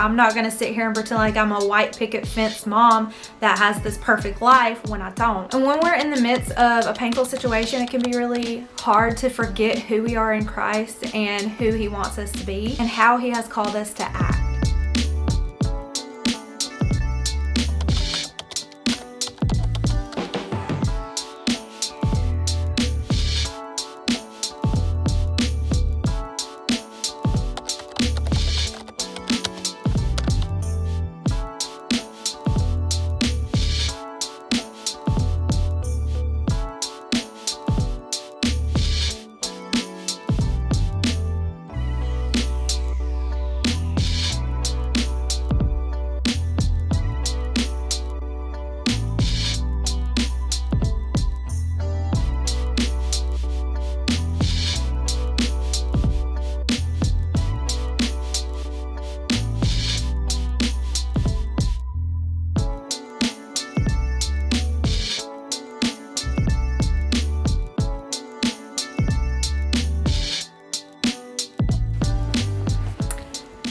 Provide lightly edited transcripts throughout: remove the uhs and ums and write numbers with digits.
I'm not gonna sit here and pretend like I'm a white picket fence mom that has this perfect life when I don't. And when we're in the midst of a painful situation, it can be really hard to forget who we are in Christ and who He wants us to be and how He has called us to act.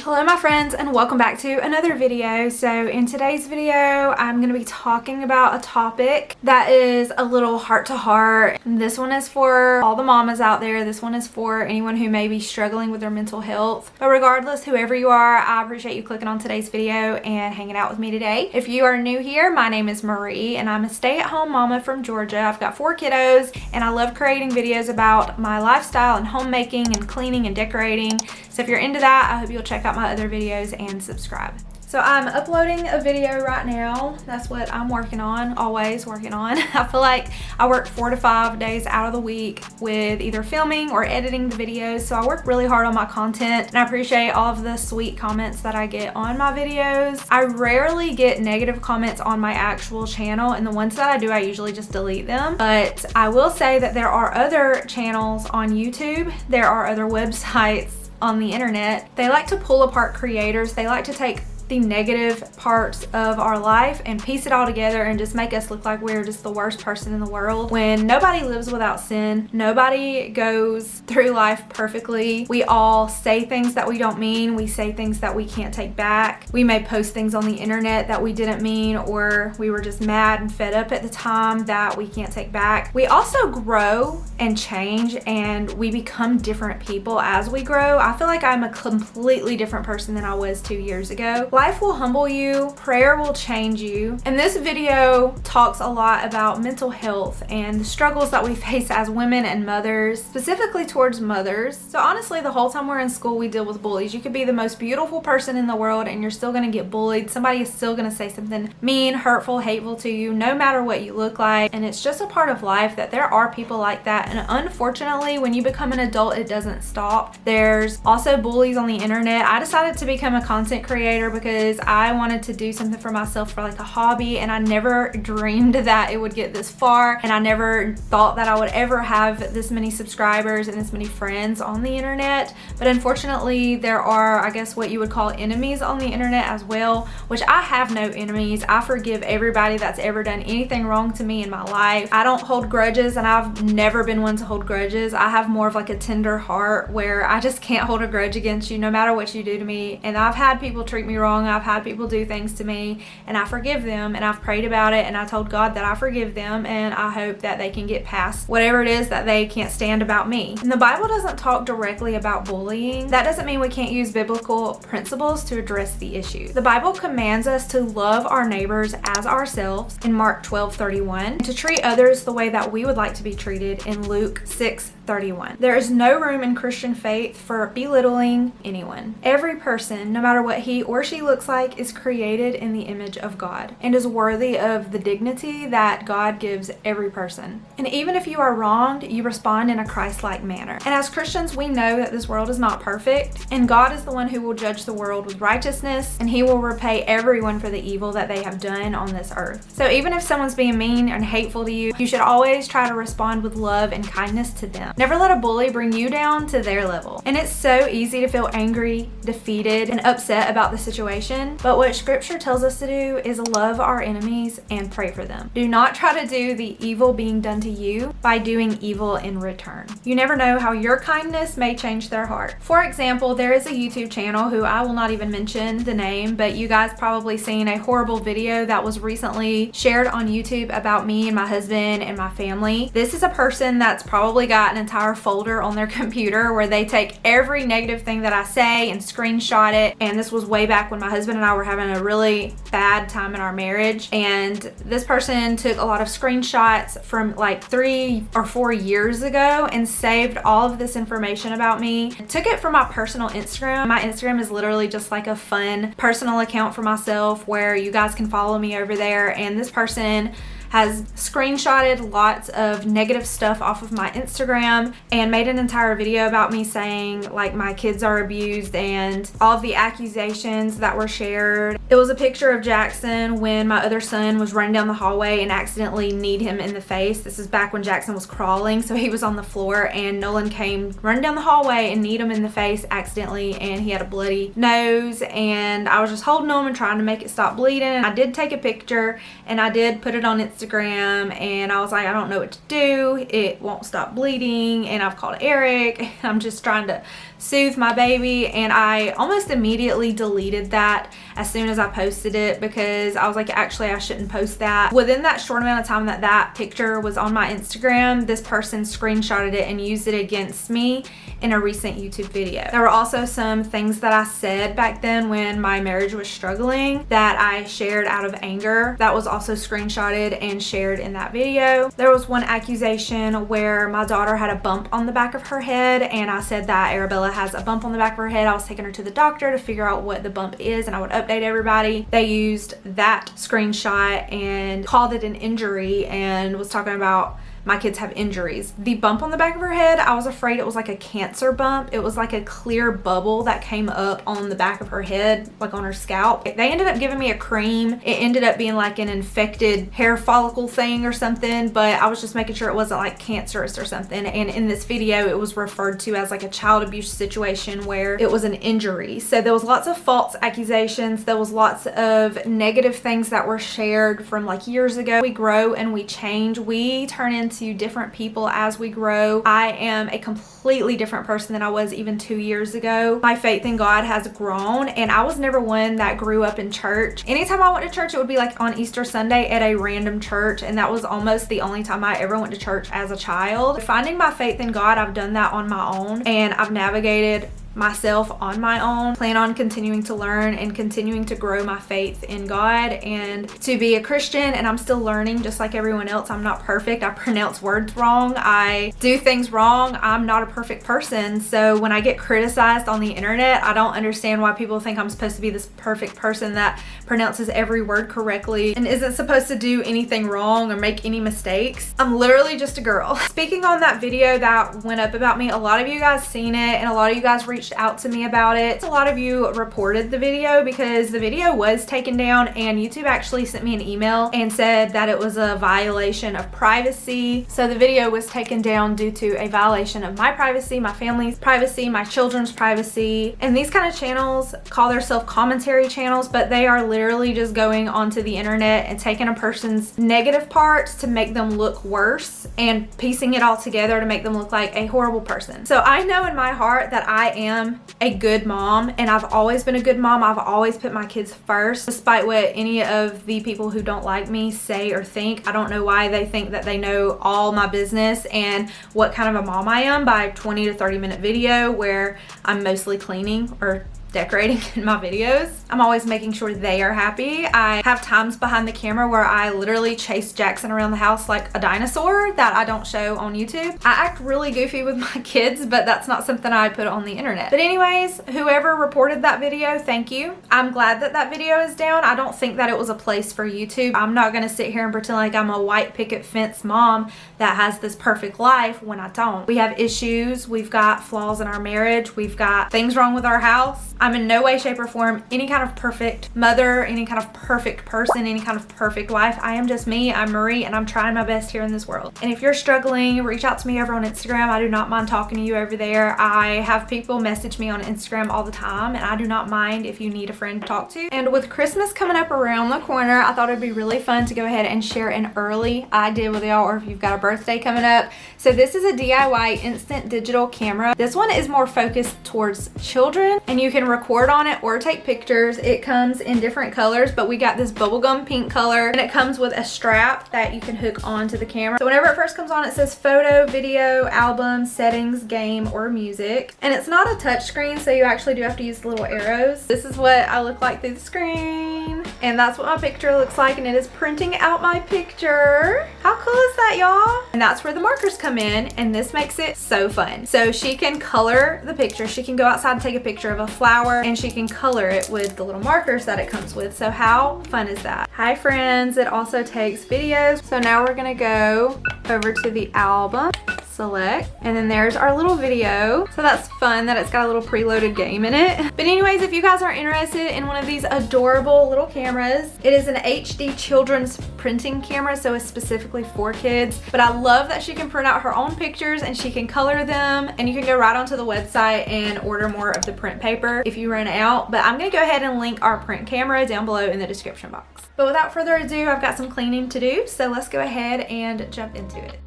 Hello my friends, and welcome back to another video. So in today's video I'm going to be talking about a topic that is a little heart to heart. This one is for all the mamas out there. This one is for anyone who may be struggling with their mental health. But regardless, whoever you are, I appreciate you clicking on today's video and hanging out with me today. If you are new here, my name is Marie and I'm a stay-at-home mama from Georgia. I've got 4 kiddos and I love creating videos about my lifestyle and homemaking and cleaning and decorating. So if you're into that, I hope you'll check out my other videos and subscribe. So I'm uploading a video right now. That's what I'm working on, always working on. I feel like I work 4 to 5 days out of the week with either filming or editing the videos. So I work really hard on my content and I appreciate all of the sweet comments that I get on my videos. I rarely get negative comments on my actual channel, and the ones that I do, I usually just delete them. But I will say that there are other channels on YouTube. There are other websites on the internet. They like to pull apart creators. They like to take the negative parts of our life and piece it all together and just make us look like we're just the worst person in the world, when nobody lives without sin. Nobody goes through life perfectly. We all say things that we don't mean. We say things that we can't take back. We may post things on the internet that we didn't mean, or we were just mad and fed up at the time that we can't take back. We also grow and change, and we become different people as we grow. I feel like I'm a completely different person than I was 2 years ago. Life will humble you, prayer will change you. And this video talks a lot about mental health and the struggles that we face as women and mothers, specifically towards mothers. So honestly, the whole time we're in school, we deal with bullies. You could be the most beautiful person in the world and you're still gonna get bullied. Somebody is still gonna say something mean, hurtful, hateful to you, no matter what you look like. And it's just a part of life that there are people like that. And unfortunately, when you become an adult, it doesn't stop. There's also bullies on the internet. I decided to become a content creator because I wanted to do something for myself for like a hobby, and I never dreamed that it would get this far, and I never thought that I would ever have this many subscribers and this many friends on the internet. But unfortunately, there are, I guess, what you would call enemies on the internet as well, which I have no enemies. I forgive everybody that's ever done anything wrong to me in my life. I don't hold grudges, and I've never been one to hold grudges. I have more of like a tender heart where I just can't hold a grudge against you no matter what you do to me. And I've had people treat me wrong. I've had people do things to me and I forgive them, and I've prayed about it and I told God that I forgive them, and I hope that they can get past whatever it is that they can't stand about me. And the Bible doesn't talk directly about bullying. That doesn't mean we can't use biblical principles to address the issue. The Bible commands us to love our neighbors as ourselves in Mark 12:31, to treat others the way that we would like to be treated in Luke 6:31. There is no room in Christian faith for belittling anyone. Every person, no matter what he or she looks like, is created in the image of God and is worthy of the dignity that God gives every person. And even if you are wronged, you respond in a Christ-like manner. And as Christians, we know that this world is not perfect, and God is the one who will judge the world with righteousness, and He will repay everyone for the evil that they have done on this earth. So even if someone's being mean and hateful to you, you should always try to respond with love and kindness to them. down. Never let a bully bring you down to their level. And it's so easy to feel angry, defeated, and upset about the situation. But what scripture tells us to do is love our enemies and pray for them. Do not try to do the evil being done to you by doing evil in return. You never know how your kindness may change their heart. For example, there is a YouTube channel who I will not even mention the name, but you guys probably seen a horrible video that was recently shared on YouTube about me and my husband and my family. This is a person that's probably got an entire folder on their computer where they take every negative thing that I say and screenshot it. And this was way back when my husband and I were having a really bad time in our marriage. And this person took a lot of screenshots from like 3 or 4 years ago and saved all of this information about me. Took it from my personal Instagram. My Instagram is literally just like a fun personal account for myself where you guys can follow me over there. And this person has screenshotted lots of negative stuff off of my Instagram and made an entire video about me saying like my kids are abused and all of the accusations that were shared. It was a picture of Jackson when my other son was running down the hallway and accidentally kneed him in the face. This is back when Jackson was crawling, so he was on the floor and Nolan came running down the hallway and kneed him in the face accidentally, and he had a bloody nose, and I was just holding him and trying to make it stop bleeding. I did take a picture and I did put it on Instagram, and I was like, I don't know what to do. It won't stop bleeding, and I've called Eric. I'm just trying to soothe my baby, and I almost immediately deleted that as soon as I posted it because I was like, actually I shouldn't post that. Within that short amount of time that that picture was on my Instagram, this person screenshotted it and used it against me in a recent YouTube video. There were also some things that I said back then when my marriage was struggling that I shared out of anger that was also screenshotted and shared in that video. There was one accusation where my daughter had a bump on the back of her head, and I said that Arabella has a bump on the back of her head. I was taking her to the doctor to figure out what the bump is, and I would update everybody. They used that screenshot and called it an injury and was talking about my kids have injuries. The bump on the back of her head, I was afraid it was like a cancer bump. It was like a clear bubble that came up on the back of her head, like on her scalp. They ended up giving me a cream. It ended up being like an infected hair follicle thing or something, but I was just making sure it wasn't like cancerous or something. And in this video, it was referred to as like a child abuse situation where it was an injury. So there was lots of false accusations. There was lots of negative things that were shared from like years ago. We grow and we change. We turn into different people as we grow. I am a completely different person than I was even 2 years ago. My faith in God has grown, and I was never one that grew up in church. Anytime I went to church, it would be like on Easter Sunday at a random church, and that was almost the only time I ever went to church as a child. Finding my faith in God, I've done that on my own, and I've navigated myself on my own. Plan on continuing to learn and continuing to grow my faith in God and to be a Christian, and I'm still learning just like everyone else. I'm not perfect. I pronounce words wrong. I do things wrong. I'm not a perfect person. So when I get criticized on the internet, I don't understand why people think I'm supposed to be this perfect person that pronounces every word correctly and isn't supposed to do anything wrong or make any mistakes. I'm literally just a girl. Speaking on that video that went up about me, a lot of you guys seen it and a lot of you guys reached out to me about it. A lot of you reported the video because the video was taken down, and YouTube actually sent me an email and said that it was a violation of privacy. So the video was taken down due to a violation of my privacy, my family's privacy, my children's privacy. And these kind of channels call themselves commentary channels, but they are literally just going onto the internet and taking a person's negative parts to make them look worse and piecing it all together to make them look like a horrible person. So I know in my heart that I am a good mom, and I've always been a good mom. I've always put my kids first, despite what any of the people who don't like me say or think. I don't know why they think that they know all my business and what kind of a mom I am by a 20 to 30 minute video where I'm mostly cleaning or decorating in my videos. I'm always making sure they are happy. I have times behind the camera where I literally chase Jackson around the house like a dinosaur that I don't show on YouTube. I act really goofy with my kids, but that's not something I put on the internet. But anyways, whoever reported that video, thank you. I'm glad that that video is down. I don't think that it was a place for YouTube. I'm not gonna sit here and pretend like I'm a white picket fence mom that has this perfect life when I don't. We have issues. We've got flaws in our marriage. We've got things wrong with our house. I'm in no way, shape, or form any kind of perfect mother, any kind of perfect person, any kind of perfect wife. I am just me. I'm Marie, and I'm trying my best here in this world. And if you're struggling, reach out to me over on Instagram. I do not mind talking to you over there. I have people message me on Instagram all the time, and I do not mind if you need a friend to talk to. And with Christmas coming up around the corner, I thought it'd be really fun to go ahead and share an early idea with y'all, or if you've got a birthday coming up. So this is a DIY instant digital camera. This one is more focused towards children, and you can record on it or take pictures. It comes in different colors, but we got this bubblegum pink color, and it comes with a strap that you can hook onto the camera. So whenever it first comes on, it says photo, video, album, settings, game, or music. And it's not a touch screen, so you actually do have to use the little arrows. This is what I look like through the screen, and that's what my picture looks like, and it is printing out my picture. How cool is that, y'all? And that's where the markers come in, and this makes it so fun. So she can color the picture. She can go outside and take a picture of a flower, and she can color it with the little markers that it comes with. So how fun is that? Hi friends, it also takes videos. So now we're gonna go over to the album, select, and then there's our little video. So that's fun that it's got a little preloaded game in it. But anyways, if you guys are interested in one of these adorable little cameras, it is an HD children's printing camera, so it's specifically for kids. But I love that she can print out her own pictures and she can color them, and you can go right onto the website and order more of the print paper if you run out. But I'm gonna go ahead and link our print camera down below in the description box. But without further ado, I've got some cleaning to do, so let's go ahead and jump into it.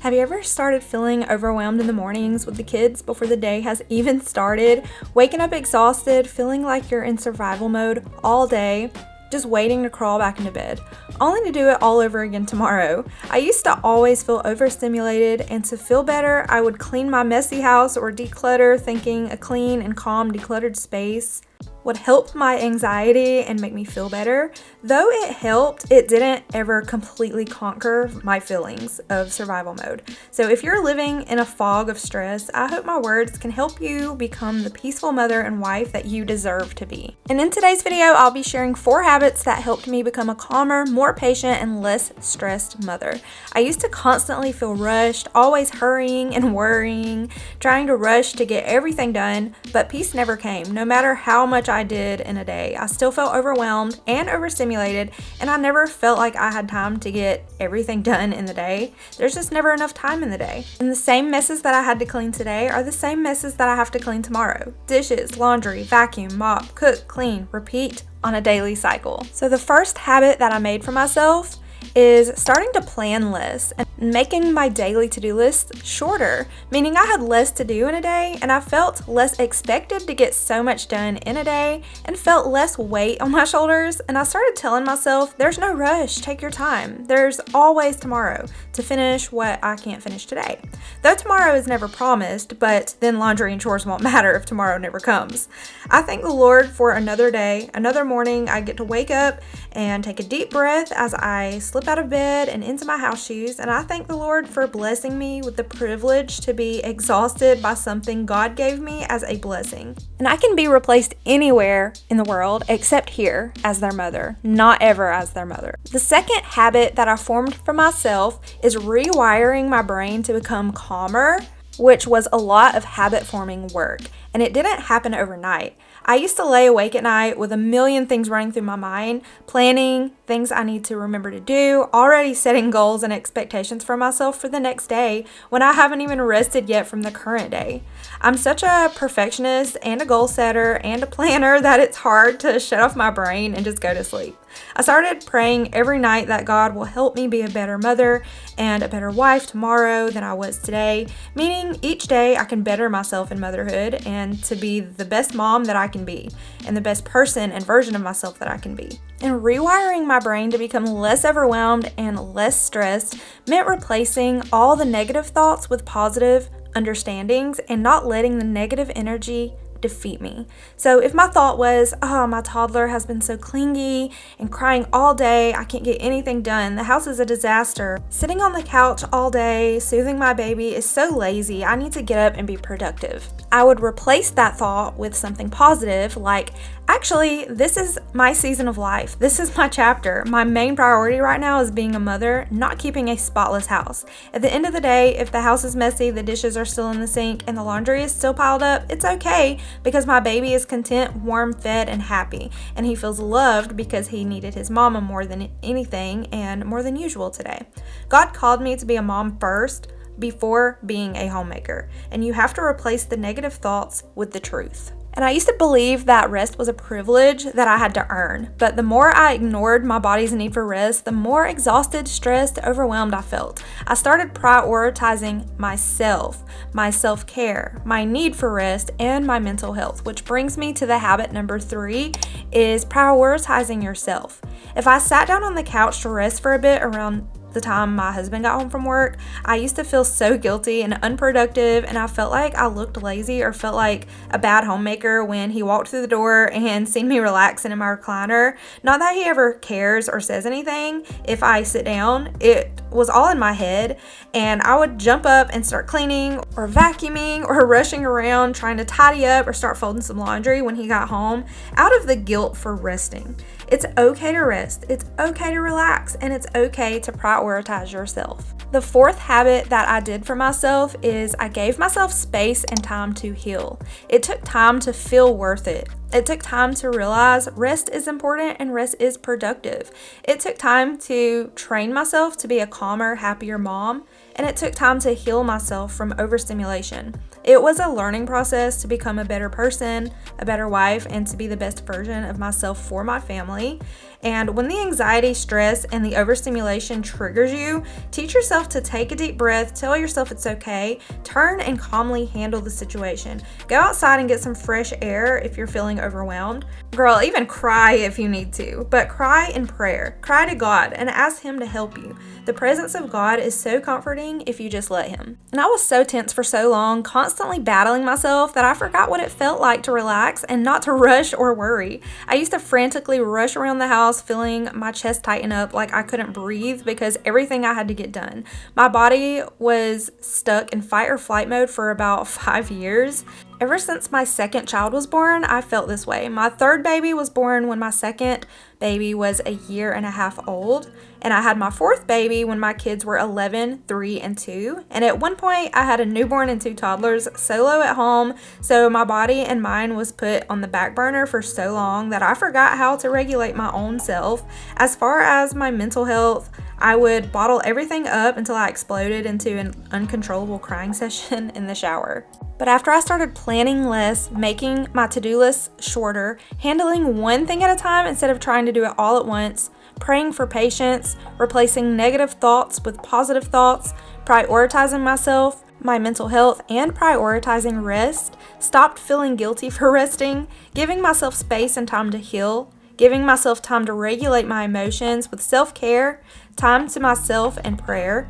Have you ever started feeling overwhelmed in the mornings with the kids before the day has even started? Waking up exhausted, feeling like you're in survival mode all day, just waiting to crawl back into bed, only to do it all over again tomorrow. I used to always feel overstimulated, and to feel better, I would clean my messy house or declutter, thinking a clean and calm decluttered space would help my anxiety and make me feel better. Though it helped, it didn't ever completely conquer my feelings of survival mode. So if you're living in a fog of stress, I hope my words can help you become the peaceful mother and wife that you deserve to be. And in today's video, I'll be sharing 4 habits that helped me become a calmer, more patient, and less stressed mother. I used to constantly feel rushed, always hurrying and worrying, trying to rush to get everything done, but peace never came. No matter how much I did in a day, I still felt overwhelmed and overstimulated, and I never felt like I had time to get everything done in the day. There's just never enough time in the day. And the same messes that I had to clean today are the same messes that I have to clean tomorrow. Dishes, laundry, vacuum, mop, cook, clean, repeat on a daily cycle. So the first habit that I made for myself is starting to plan less and making my daily to-do list shorter, meaning I had less to do in a day, and I felt less expected to get so much done in a day and felt less weight on my shoulders. And I started telling myself, there's no rush, take your time. There's always tomorrow to finish what I can't finish today. Though tomorrow is never promised, but then laundry and chores won't matter if tomorrow never comes. I thank the Lord for another day, another morning I get to wake up and take a deep breath as I slip out of bed and into my house shoes, and I thank the Lord for blessing me with the privilege to be exhausted by something God gave me as a blessing. And I can be replaced anywhere in the world except here as their mother, not ever as their mother. The second habit that I formed for myself is rewiring my brain to become calmer, which was a lot of habit forming work, and it didn't happen overnight. I used to lay awake at night with a million things running through my mind, planning things I need to remember to do, already setting goals and expectations for myself for the next day when I haven't even rested yet from the current day. I'm such a perfectionist and a goal setter and a planner that it's hard to shut off my brain and just go to sleep. I started praying every night that God will help me be a better mother and a better wife tomorrow than I was today, meaning each day I can better myself in motherhood and to be the best mom that I can be and the best person and version of myself that I can be. And rewiring my brain to become less overwhelmed and less stressed meant replacing all the negative thoughts with positive understandings and not letting the negative energy defeat me. So if my thought was, oh, my toddler has been so clingy and crying all day, I can't get anything done, the house is a disaster, sitting on the couch all day soothing my baby is so lazy, I need to get up and be productive, I would replace that thought with something positive like, actually, this is my season of life. This is my chapter. My main priority right now is being a mother, not keeping a spotless house. At the end of the day, if the house is messy, the dishes are still in the sink, and the laundry is still piled up, it's okay because my baby is content, warm, fed, and happy. And he feels loved because he needed his mama more than anything and more than usual today. God called me to be a mom first before being a homemaker. And you have to replace the negative thoughts with the truth. And I used to believe that rest was a privilege that I had to earn. But the more I ignored my body's need for rest, the more exhausted, stressed, overwhelmed I felt. I started prioritizing myself, my self-care, my need for rest, and my mental health, which brings me to the habit number 3 is prioritizing yourself. If I sat down on the couch to rest for a bit around the time my husband got home from work, I used to feel so guilty and unproductive, and I felt like I looked lazy or felt like a bad homemaker when he walked through the door and seen me relaxing in my recliner. Not that he ever cares or says anything if I sit down. It was all in my head, and I would jump up and start cleaning or vacuuming or rushing around trying to tidy up or start folding some laundry when he got home out of the guilt for resting. It's okay to rest, it's okay to relax, and it's okay to prioritize yourself. The 4th habit that I did for myself is I gave myself space and time to heal. It took time to feel worth it. It took time to realize rest is important and rest is productive. It took time to train myself to be a calmer, happier mom, and it took time to heal myself from overstimulation. It was a learning process to become a better person, a better wife, and to be the best version of myself for my family. And when the anxiety, stress, and the overstimulation triggers you, teach yourself to take a deep breath, tell yourself it's okay, turn and calmly handle the situation. Go outside and get some fresh air if you're feeling overwhelmed. Girl, even cry if you need to, but cry in prayer. Cry to God and ask Him to help you. The presence of God is so comforting if you just let Him. And I was so tense for so long, constantly battling myself, that I forgot what it felt like to relax and not to rush or worry. I used to frantically rush around the house, feeling my chest tighten up like I couldn't breathe because everything I had to get done. My body was stuck in fight or flight mode for about 5 years. Ever since my second child was born, I felt this way. My third baby was born when my second baby was a year and a half old, and I had my fourth baby when my kids were 11, 3, and 2. And at one point, I had a newborn and 2 toddlers solo at home, so my body and mind was put on the back burner for so long that I forgot how to regulate my own self. As far as my mental health, I would bottle everything up until I exploded into an uncontrollable crying session in the shower. But after I started planning less, making my to-do list shorter, handling one thing at a time instead of trying to do it all at once, praying for patience, replacing negative thoughts with positive thoughts, prioritizing myself, my mental health, and prioritizing rest, stopped feeling guilty for resting, giving myself space and time to heal, giving myself time to regulate my emotions with self-care, time to myself, and prayer,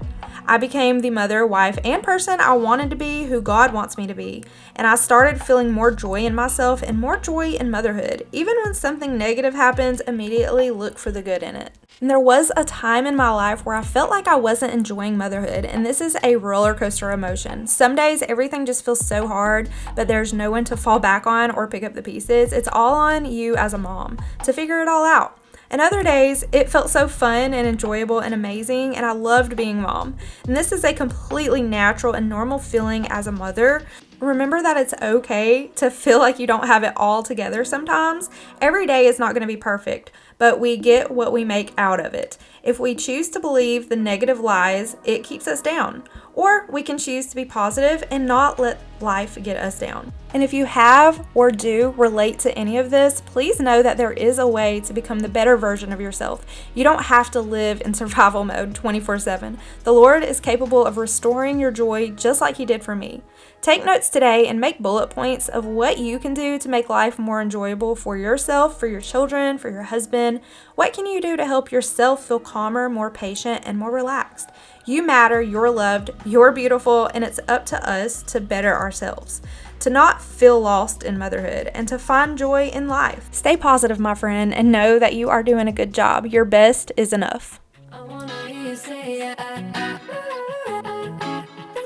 I became the mother, wife, and person I wanted to be, who God wants me to be. And I started feeling more joy in myself and more joy in motherhood. Even when something negative happens, immediately look for the good in it. And there was a time in my life where I felt like I wasn't enjoying motherhood, and this is a roller coaster emotion. Some days everything just feels so hard, but there's no one to fall back on or pick up the pieces. It's all on you as a mom to figure it all out. And other days, it felt so fun and enjoyable and amazing, and I loved being mom. And this is a completely natural and normal feeling as a mother. Remember that it's okay to feel like you don't have it all together sometimes. Every day is not going to be perfect, but we get what we make out of it. If we choose to believe the negative lies, it keeps us down. Or we can choose to be positive and not let life get us down. And if you have or do relate to any of this, please know that there is a way to become the better version of yourself. You don't have to live in survival mode 24/7. The Lord is capable of restoring your joy just like He did for me. Take notes today and make bullet points of what you can do to make life more enjoyable for yourself, for your children, for your husband. What can you do to help yourself feel calmer, more patient, and more relaxed? You matter, you're loved, you're beautiful, and it's up to us to better ourselves, to not feel lost in motherhood, and to find joy in life. Stay positive, my friend, and know that you are doing a good job. Your best is enough. I wanna hear you say that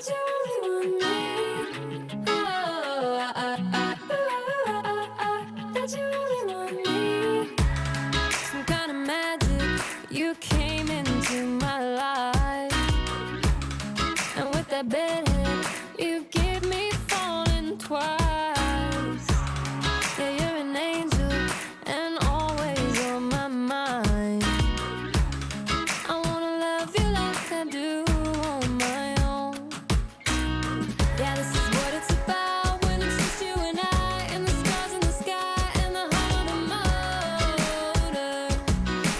you only want me. That you only want me. Some kind of magic, you came into my life, and with that bedhead, you give me falling twice. Yeah, you're an angel and always on my mind. I wanna love you like I do on my own. Yeah, this is what it's about when it's just you and I, and the stars in the sky and the heart on the motor.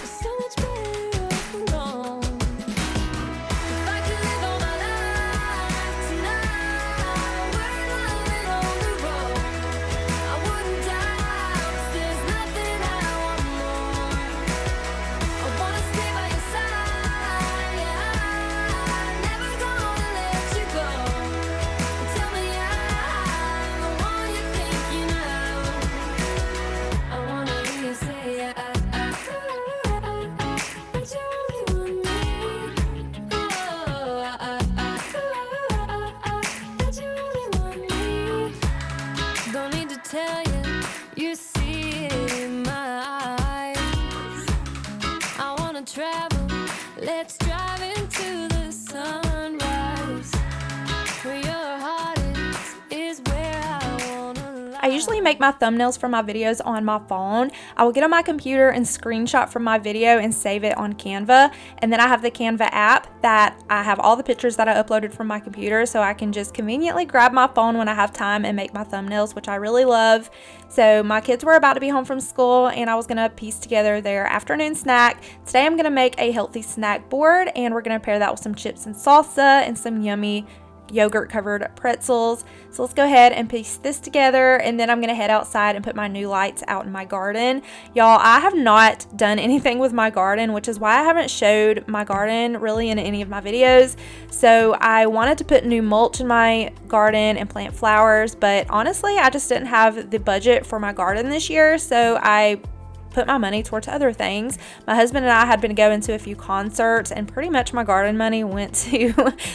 It's so much better off alone. If I could live all my life tonight, we're loving on the road, I wouldn't die, 'cause there's nothing I want more. I wanna stay by your side, yeah, I'm never gonna let you go. Tell me I'm the one you're thinking of. I wanna hear you say that you only want me. That you only want me. Don't need to tell you, you see it in my eyes. I wanna travel, let's drive into the sunrise. Where your heart is where I wanna lie. I usually make my thumbnails for my videos on my phone. I will get on my computer and screenshot from my video and save it on Canva. And then I have the Canva app that I have all the pictures that I uploaded from my computer, so I can just conveniently grab my phone when I have time and make my thumbnails, which I really love. So my kids were about to be home from school, and I was gonna piece together their afternoon snack. Today I'm gonna make a healthy snack board, and we're gonna pair that with some chips and salsa and some yummy yogurt covered pretzels. So let's go ahead and piece this together, and then I'm gonna head outside and put my new lights out in my garden. Y'all, I have not done anything with my garden, which is why I haven't showed my garden really in any of my videos. So I wanted to put new mulch in my garden and plant flowers, but honestly I just didn't have the budget for my garden this year, so I put my money towards other things. My husband and I had been going to a few concerts, and pretty much my garden money went to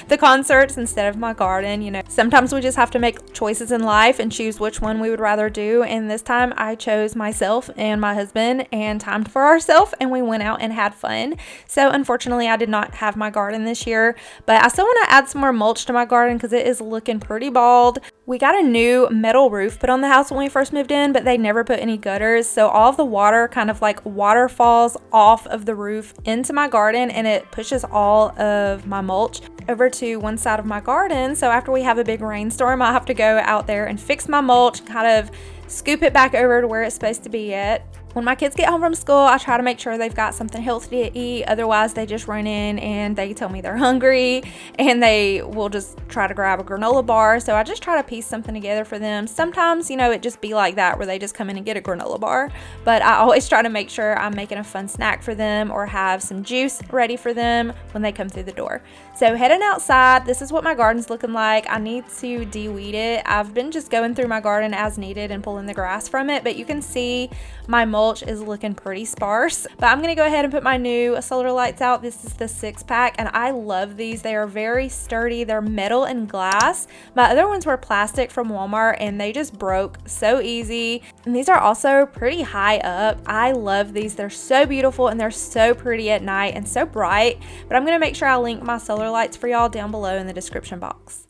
the concerts instead of my garden. You know, sometimes we just have to make choices in life and choose which one we would rather do, and this time I chose myself and my husband and time for ourselves, and we went out and had fun. So unfortunately I did not have my garden this year, but I still want to add some more mulch to my garden because it is looking pretty bald. We got a new metal roof put on the house when we first moved in, but they never put any gutters, so all of the water kind of like waterfalls off of the roof into my garden, and it pushes all of my mulch over to one side of my garden. So after we have a big rainstorm, I'll have to go out there and fix my mulch, kind of scoop it back over to where it's supposed to be at. When my kids get home from school, I try to make sure they've got something healthy to eat. Otherwise, they just run in and they tell me they're hungry, and they will just try to grab a granola bar. So I just try to piece something together for them. Sometimes, you know, it just be like that where they just come in and get a granola bar. But I always try to make sure I'm making a fun snack for them or have some juice ready for them when they come through the door. So heading outside, this is what my garden's looking like. I need to de-weed it. I've been just going through my garden as needed and pulling the grass from it, but you can see my mulch is looking pretty sparse. But I'm gonna go ahead and put my new solar lights out. This is the 6-pack, and I love these. They are very sturdy. They're metal and glass. My other ones were plastic from Walmart, and they just broke so easy. And these are also pretty high up. I love these. They're so beautiful, and they're so pretty at night and so bright. But I'm gonna make sure I link my solar lights for y'all down below in the description box.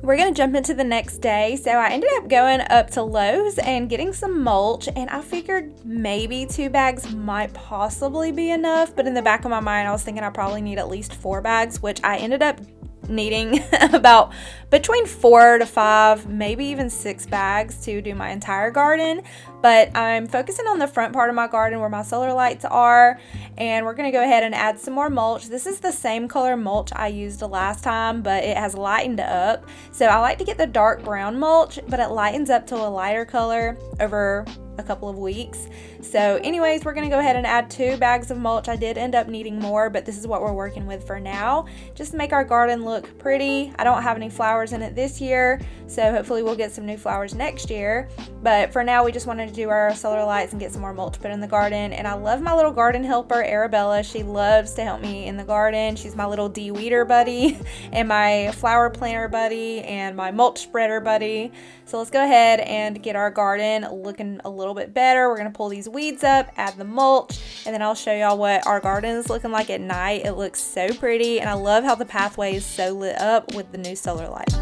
we're gonna jump into the next day. So I ended up going up to Lowe's and getting some mulch, and I figured maybe 2 bags might possibly be enough, but in the back of my mind I was thinking I probably need at least 4 bags, which I ended up needing about between 4 to 5, maybe even 6 bags to do my entire garden. But I'm focusing on the front part of my garden where my solar lights are, and we're going to go ahead and add some more mulch. This is the same color mulch I used the last time, but it has lightened up. So I like to get the dark brown mulch, but it lightens up to a lighter color over a couple of weeks. So anyways, we're gonna go ahead and add 2 bags of mulch. I did end up needing more, but this is what we're working with for now, just to make our garden look pretty. I don't have any flowers in it this year, so hopefully we'll get some new flowers next year. But for now, we just wanted to do our solar lights and get some more mulch put in the garden. And I love my little garden helper, Arabella. She loves to help me in the garden. She's my little de-weeder buddy and my flower planter buddy and my mulch spreader buddy. So let's go ahead and get our garden looking a little bit better. We're gonna pull these weeds up, add the mulch, and then I'll show y'all what our garden is looking like at night. It looks so pretty, and I love how the pathway is so lit up with the new solar lights.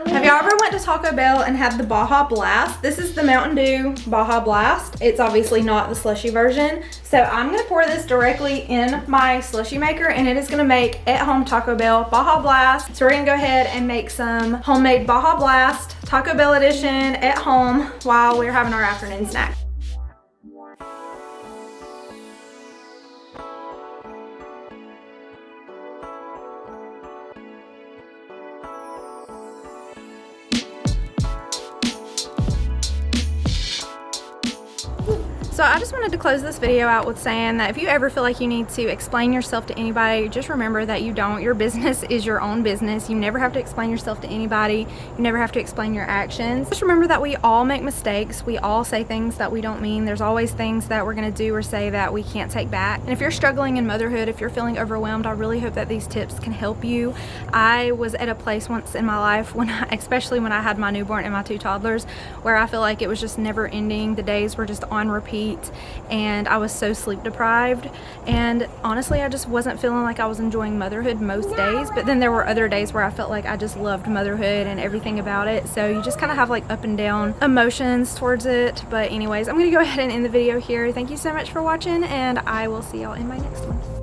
Have y'all ever went to Taco Bell and had the Baja Blast? This is the Mountain Dew Baja Blast. It's obviously not the slushy version. So I'm gonna pour this directly in my slushy maker, and it is gonna make at-home Taco Bell Baja Blast. So we're gonna go ahead and make some homemade Baja Blast Taco Bell edition at home while we're having our afternoon snack. So I just wanted to close this video out with saying that if you ever feel like you need to explain yourself to anybody, just remember that you don't. Your business is your own business. You never have to explain yourself to anybody. You never have to explain your actions. Just remember that we all make mistakes. We all say things that we don't mean. There's always things that we're gonna do or say that we can't take back. And if you're struggling in motherhood, if you're feeling overwhelmed, I really hope that these tips can help you. I was at a place once in my life when especially when I had my newborn and my 2 toddlers, where I feel like it was just never ending. The days were just on repeat, and I was so sleep deprived, and honestly I just wasn't feeling like I was enjoying motherhood most days. But then there were other days where I felt like I just loved motherhood and everything about it. So you just kind of have like up and down emotions towards it. But anyways, I'm gonna go ahead and end the video here. Thank you so much for watching, and I will see y'all in my next one.